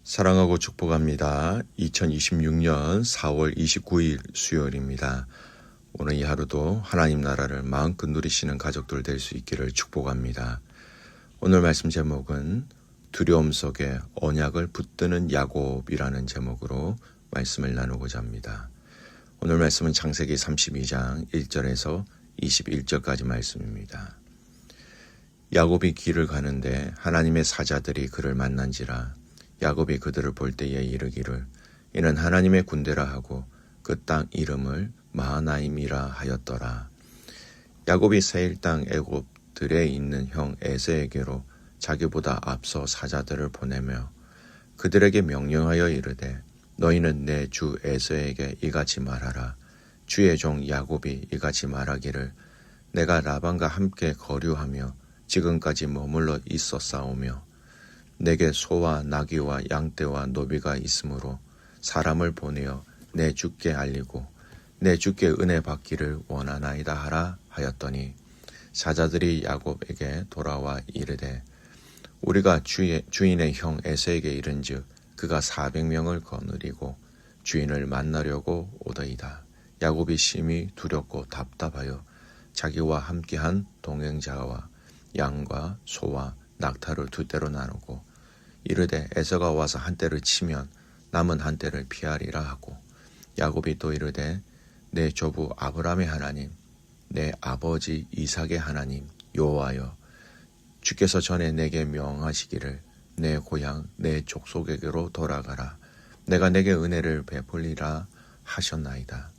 사랑하고 축복합니다. 2026년 4월 29일 수요일입니다. 오늘 이 하루도 하나님 나라를 마음껏 누리시는 가족들 될 수 있기를 축복합니다. 오늘 말씀 제목은 두려움 속에 언약을 붙드는 야곱이라는 제목으로 말씀을 나누고자 합니다. 오늘 말씀은 창세기 32장 1절에서 21절까지 말씀입니다. 야곱이 길을 가는데 하나님의 사자들이 그를 만난지라. 야곱이 그들을 볼 때에 이르기를 이는 하나님의 군대라 하고 그 땅 이름을 마하나임이라 하였더라. 야곱이 세일 땅 애굽들에 있는 형 에서에게로 자기보다 앞서 사자들을 보내며 그들에게 명령하여 이르되 너희는 내 주 에서에게 이같이 말하라. 주의 종 야곱이 이같이 말하기를 내가 라반과 함께 거류하며 지금까지 머물러 있었사오며 내게 소와 나귀와 양떼와 노비가 있으므로 사람을 보내어 내 주께 알리고 내 주께 은혜 받기를 원하나이다 하라 하였더니 사자들이 야곱에게 돌아와 이르되 우리가 주인의 형 에서에게 이른즉 그가 400명을 거느리고 주인을 만나려고 오더이다. 야곱이 심히 두렵고 답답하여 자기와 함께한 동행자와 양과 소와 낙타를 두 떼로 나누고 이르되 에서가 와서 한 떼를 치면 남은 한 떼를 피하리라 하고 야곱이 또 이르되 내 조부 아브라함의 하나님 내 아버지 이삭의 하나님 여호와여 주께서 전에 내게 명하시기를 내 고향 내 족속에게로 돌아가라. 내가 내게 은혜를 베풀리라 하셨나이다.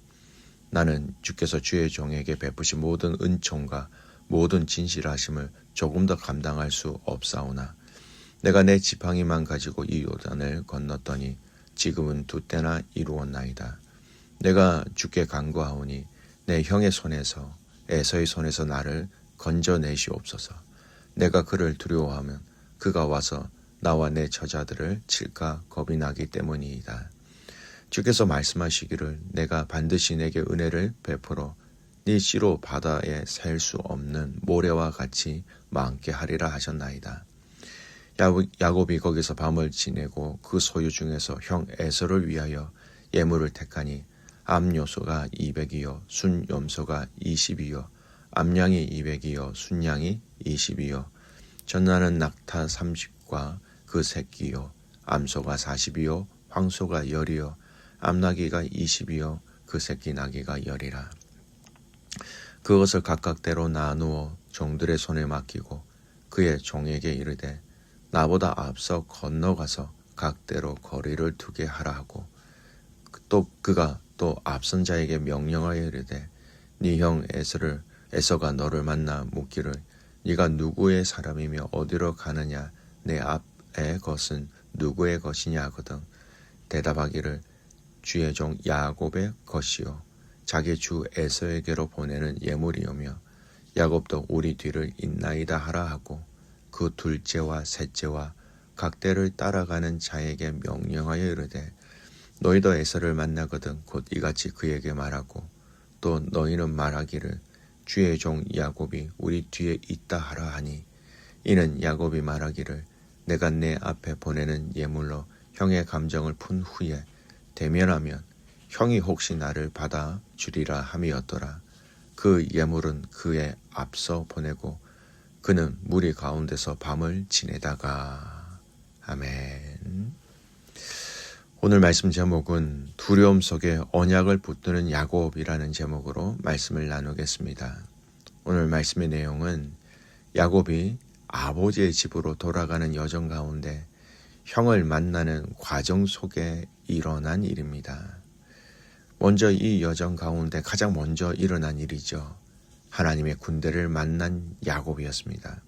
나는 주께서 주의 종에게 베푸신 모든 은총과 모든 진실하심을 조금 더 감당할 수 없사오나 내가 내 지팡이만 가지고 이 요단을 건넜더니 지금은 두 때나 이루었나이다. 내가 주께 간구하오니 내 형의 손에서 에서의 손에서 나를 건져내시옵소서. 내가 그를 두려워하면 그가 와서 나와 내 처자들을 칠까 겁이 나기 때문이이다. 주께서 말씀하시기를 내가 반드시 내게 은혜를 베풀어 네 씨로 바다에 셀 수 없는 모래와 같이 많게 하리라 하셨나이다. 야곱이 거기서 밤을 지내고 그 소유 중에서 형 에서를 위하여 예물을 택하니 암요소가 200이요 순염소가 20이요 암양이 200이요 순양이 20이요 전나는 낙타 30과 그 새끼요 암소가 40이요 황소가 10이요 암나귀가 20이요 그 새끼 나귀가 10이라. 그것을 각각대로 나누어 종들의 손에 맡기고 그의 종에게 이르되 나보다 앞서 건너가서 각대로 거리를 두게 하라 하고 또 그가 또 앞선 자에게 명령하여 이르되 네 형 에서가 너를 만나 묻기를 네가 누구의 사람이며 어디로 가느냐 내 앞의 것은 누구의 것이냐 하거든 대답하기를 주의 종 야곱의 것이요 자기 주 에서에게로 보내는 예물이오며 야곱도 우리 뒤를 잇나이다 하라 하고 그 둘째와 셋째와 각대를 따라가는 자에게 명령하여 이르되 너희도 에서를 만나거든 곧 이같이 그에게 말하고 또 너희는 말하기를 주의 종 야곱이 우리 뒤에 있다 하라 하니 이는 야곱이 말하기를 내가 내 앞에 보내는 예물로 형의 감정을 푼 후에 대면하면 형이 혹시 나를 받아 주리라 함이었더라. 그 예물은 그의 앞서 보내고 그는 무리 가운데서 밤을 지내다가. 아멘. 오늘 말씀 제목은 두려움 속에 언약을 붙드는 야곱이라는 제목으로 말씀을 나누겠습니다. 오늘 말씀의 내용은 야곱이 아버지의 집으로 돌아가는 여정 가운데 형을 만나는 과정 속에 일어난 일입니다. 먼저 이 여정 가운데 가장 먼저 일어난 일이죠. 하나님의 군대를 만난 야곱이었습니다.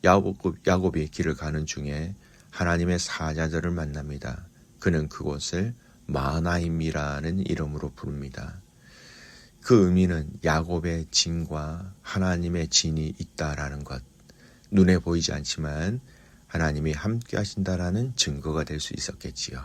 야곱이 길을 가는 중에 하나님의 사자들을 만납니다. 그는 그곳을 마하나임이라는 이름으로 부릅니다. 그 의미는 야곱의 진과 하나님의 진이 있다라는 것, 눈에 보이지 않지만 하나님이 함께 하신다라는 증거가 될 수 있었겠지요.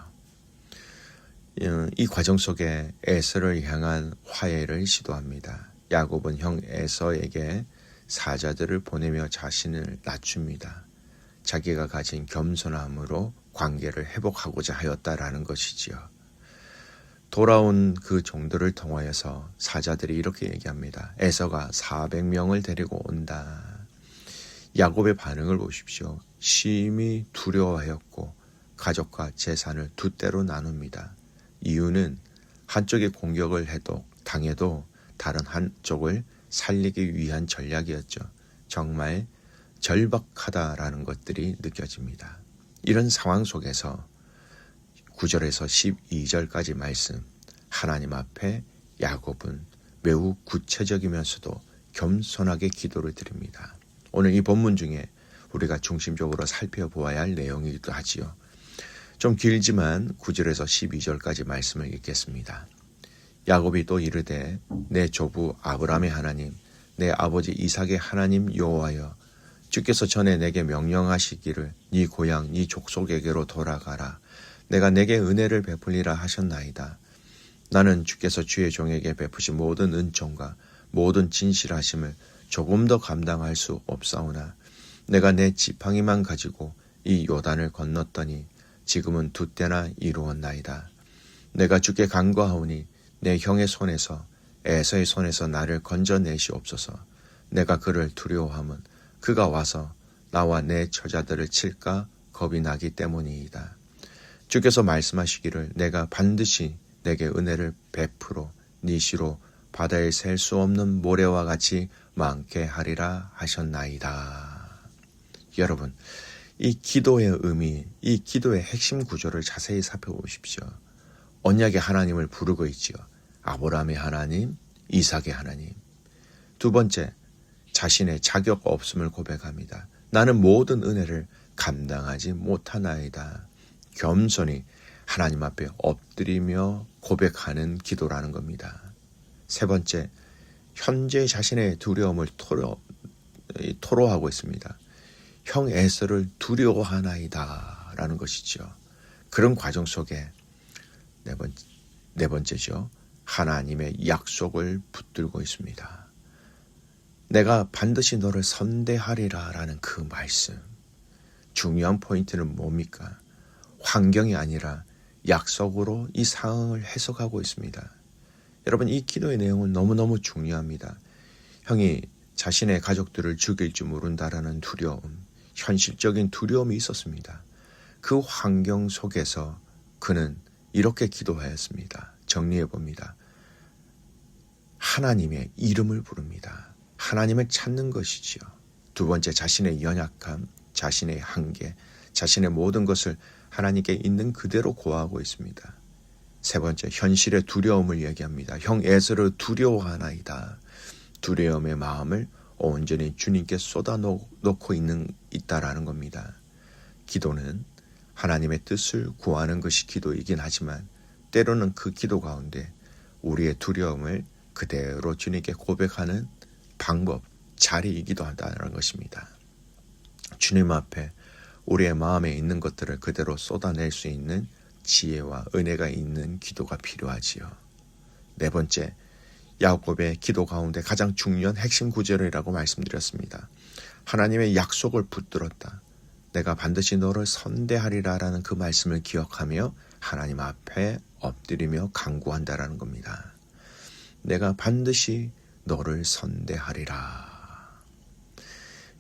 이 과정 속에 에서를 향한 화해를 시도합니다. 야곱은 형 에서에게 사자들을 보내며 자신을 낮춥니다. 자기가 가진 겸손함으로 관계를 회복하고자 하였다라는 것이지요. 돌아온 그 종들을 통하여서 사자들이 이렇게 얘기합니다. 에서가 400명을 데리고 온다. 야곱의 반응을 보십시오. 심히 두려워하였고 가족과 재산을 두 때로 나눕니다. 이유는 한쪽이 공격을 당해도 다른 한쪽을 살리기 위한 전략이었죠. 정말 절박하다라는 것들이 느껴집니다. 이런 상황 속에서 9절에서 12절까지 말씀, 하나님 앞에 야곱은 매우 구체적이면서도 겸손하게 기도를 드립니다. 오늘 이 본문 중에 우리가 중심적으로 살펴보아야 할 내용이기도 하지요. 좀 길지만 9절에서 12절까지 말씀을 읽겠습니다. 야곱이 또 이르되 내 조부 아브라함의 하나님, 내 아버지 이삭의 하나님 여호와여, 주께서 전에 내게 명령하시기를 네 고향 네 족속에게로 돌아가라. 내가 내게 은혜를 베풀리라 하셨나이다. 나는 주께서 주의 종에게 베푸신 모든 은총과 모든 진실하심을 조금 더 감당할 수 없사오나 내가 내 지팡이만 가지고 이 요단을 건넜더니 지금은 두 때나 이루었나이다. 내가 주께 간구하오니 내 형의 손에서 에서의 손에서 나를 건져내시옵소서. 내가 그를 두려워함은 그가 와서 나와 내 처자들을 칠까 겁이 나기 때문이이다. 주께서 말씀하시기를 내가 반드시 내게 은혜를 베풀어 니시로 바다에 셀 수 없는 모래와 같이 많게 하리라 하셨나이다. 여러분, 이 기도의 의미, 이 기도의 핵심 구조를 자세히 살펴보십시오. 언약의 하나님을 부르고 있지요. 아브라함의 하나님, 이삭의 하나님. 두 번째, 자신의 자격 없음을 고백합니다. 나는 모든 은혜를 감당하지 못하나이다. 겸손히 하나님 앞에 엎드리며 고백하는 기도라는 겁니다. 세 번째, 현재 자신의 두려움을 토로하고 있습니다. 형 에서를 두려워하나이다 라는 것이죠. 그런 과정 속에 네 번째죠. 하나님의 약속을 붙들고 있습니다. 내가 반드시 너를 선대하리라 라는 그 말씀. 중요한 포인트는 뭡니까? 환경이 아니라 약속으로 이 상황을 해석하고 있습니다. 여러분, 이 기도의 내용은 너무너무 중요합니다. 형이 자신의 가족들을 죽일 줄 모른다라는 두려움, 현실적인 두려움이 있었습니다. 그 환경 속에서 그는 이렇게 기도하였습니다. 정리해 봅니다. 하나님의 이름을 부릅니다. 하나님을 찾는 것이지요. 두 번째, 자신의 연약함, 자신의 한계, 자신의 모든 것을 하나님께 있는 그대로 고하고 있습니다. 세 번째, 현실의 두려움을 얘기합니다. 형 에서를 두려워하나이다. 두려움의 마음을 온전히 주님께 쏟아놓고 있다라는 겁니다. 기도는 하나님의 뜻을 구하는 것이 기도이긴 하지만 때로는 그 기도 가운데 우리의 두려움을 그대로 주님께 고백하는 방법, 자리이기도 하다는 것입니다. 주님 앞에 우리의 마음에 있는 것들을 그대로 쏟아낼 수 있는 지혜와 은혜가 있는 기도가 필요하지요. 네 번째, 야곱의 기도 가운데 가장 중요한 핵심 구절이라고 말씀드렸습니다. 하나님의 약속을 붙들었다. 내가 반드시 너를 선대하리라 라는 그 말씀을 기억하며 하나님 앞에 엎드리며 간구한다라는 겁니다. 내가 반드시 너를 선대하리라.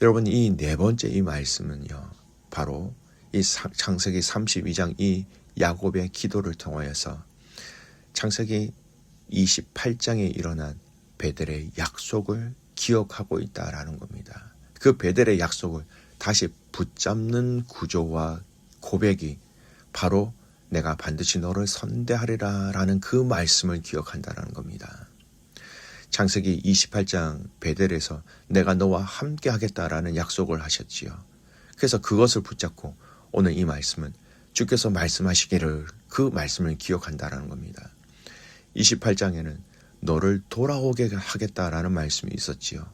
여러분, 이 네 번째 이 말씀은요, 바로 이 창세기 32장 이 야곱의 기도를 통하여서 창세기 28장에 일어난 베델의 약속을 기억하고 있다라는 겁니다. 그 베델의 약속을 다시 붙잡는 구조와 고백이 바로 내가 반드시 너를 선대하리라 라는 그 말씀을 기억한다라는 겁니다. 창세기 28장 베델에서 내가 너와 함께 하겠다라는 약속을 하셨지요. 그래서 그것을 붙잡고 오늘 이 말씀은 주께서 말씀하시기를 그 말씀을 기억한다라는 겁니다. 28장에는 너를 돌아오게 하겠다라는 말씀이 있었지요.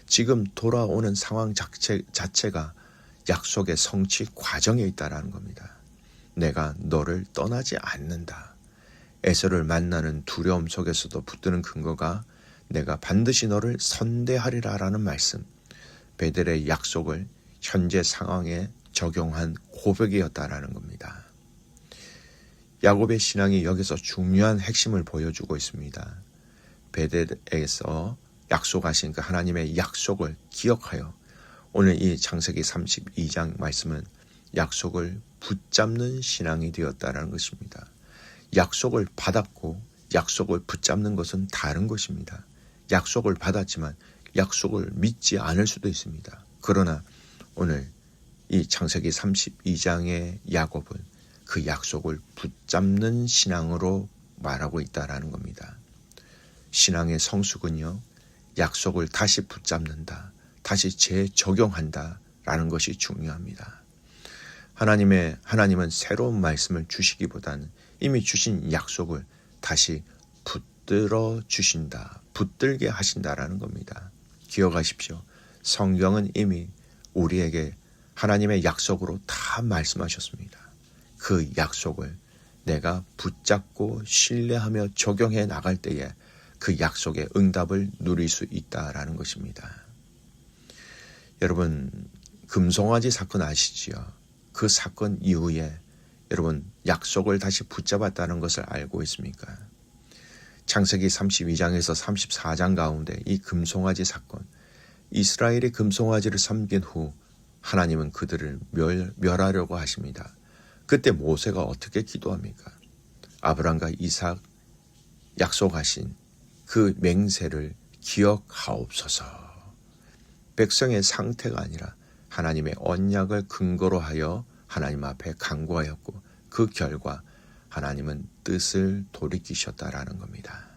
지금 돌아오는 상황 자체가 약속의 성취 과정에 있다라는 겁니다. 내가 너를 떠나지 않는다. 에서를 만나는 두려움 속에서도 붙드는 근거가 내가 반드시 너를 선대하리라 라는 말씀, 베델의 약속을 현재 상황에 적용한 고백이었다라는 겁니다. 야곱의 신앙이 여기서 중요한 핵심을 보여주고 있습니다. 베델에서 약속하신 그 하나님의 약속을 기억하여 오늘 이 창세기 32장 말씀은 약속을 붙잡는 신앙이 되었다는 것입니다. 약속을 받았고 약속을 붙잡는 것은 다른 것입니다. 약속을 받았지만 약속을 믿지 않을 수도 있습니다. 그러나 오늘 이 창세기 32장의 야곱은 그 약속을 붙잡는 신앙으로 말하고 있다라는 겁니다. 신앙의 성숙은요, 약속을 다시 붙잡는다, 다시 재적용한다 라는 것이 중요합니다. 하나님은 새로운 말씀을 주시기보다는 이미 주신 약속을 다시 붙들어 주신다, 붙들게 하신다라는 겁니다. 기억하십시오. 성경은 이미 우리에게 하나님의 약속으로 다 말씀하셨습니다. 그 약속을 내가 붙잡고 신뢰하며 적용해 나갈 때에 그 약속의 응답을 누릴 수 있다라는 것입니다. 여러분, 금송아지 사건 아시지요? 그 사건 이후에 여러분 약속을 다시 붙잡았다는 것을 알고 있습니까? 창세기 32장에서 34장 가운데 이 금송아지 사건, 이스라엘이 금송아지를 섬긴 후 하나님은 그들을 멸하려고 하십니다. 그때 모세가 어떻게 기도합니까? 아브람과 이삭 약속하신 그 맹세를 기억하옵소서. 백성의 상태가 아니라 하나님의 언약을 근거로 하여 하나님 앞에 간구하였고 그 결과 하나님은 뜻을 돌이키셨다라는 겁니다.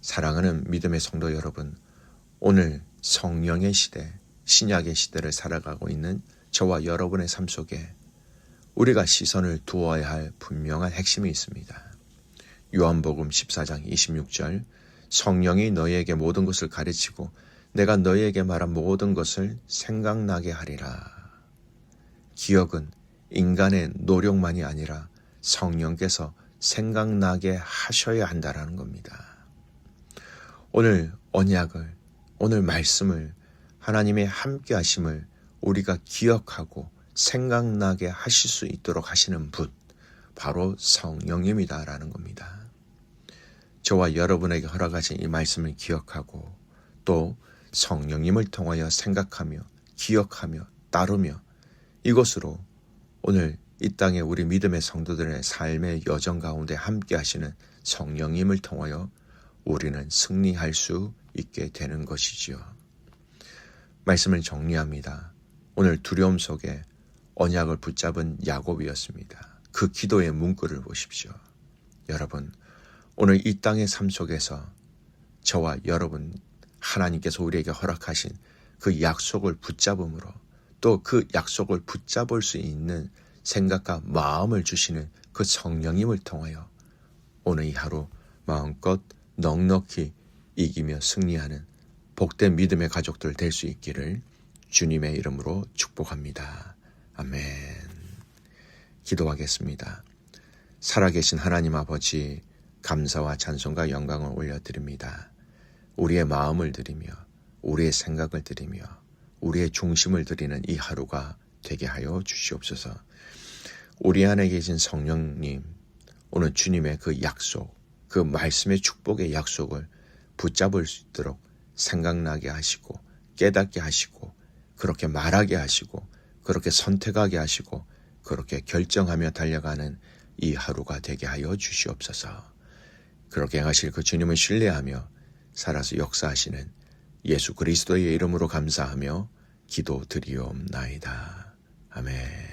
사랑하는 믿음의 성도 여러분, 오늘 성령의 시대, 신약의 시대를 살아가고 있는 저와 여러분의 삶 속에 우리가 시선을 두어야 할 분명한 핵심이 있습니다. 요한복음 14장 26절, 성령이 너희에게 모든 것을 가르치고 내가 너희에게 말한 모든 것을 생각나게 하리라. 기억은 인간의 노력만이 아니라 성령께서 생각나게 하셔야 한다라는 겁니다. 오늘 언약을, 오늘 말씀을, 하나님의 함께 하심을 우리가 기억하고 생각나게 하실 수 있도록 하시는 분, 바로 성령님이다라는 겁니다. 저와 여러분에게 허락하신 이 말씀을 기억하고 또 성령님을 통하여 생각하며 기억하며 따르며 이것으로 오늘 이 땅에 우리 믿음의 성도들의 삶의 여정 가운데 함께 하시는 성령님을 통하여 우리는 승리할 수 있게 되는 것이지요. 말씀을 정리합니다. 오늘 두려움 속에 언약을 붙잡은 야곱이었습니다. 그 기도의 문구를 보십시오. 여러분, 오늘 이 땅의 삶 속에서 저와 여러분, 하나님께서 우리에게 허락하신 그 약속을 붙잡음으로 또 그 약속을 붙잡을 수 있는 생각과 마음을 주시는 그 성령님을 통하여 오늘 이 하루 마음껏 넉넉히 이기며 승리하는 복된 믿음의 가족들 될 수 있기를 주님의 이름으로 축복합니다. 아멘. 기도하겠습니다. 살아계신 하나님 아버지, 감사와 찬송과 영광을 올려드립니다. 우리의 마음을 드리며 우리의 생각을 드리며 우리의 중심을 드리는 이 하루가 되게 하여 주시옵소서. 우리 안에 계신 성령님, 오늘 주님의 그 약속, 그 말씀의 축복의 약속을 붙잡을 수 있도록 생각나게 하시고 깨닫게 하시고 그렇게 말하게 하시고 그렇게 선택하게 하시고 그렇게 결정하며 달려가는 이 하루가 되게 하여 주시옵소서. 그렇게 하실 그 주님을 신뢰하며 살아서 역사하시는 예수 그리스도의 이름으로 감사하며 기도드리옵나이다. 아멘.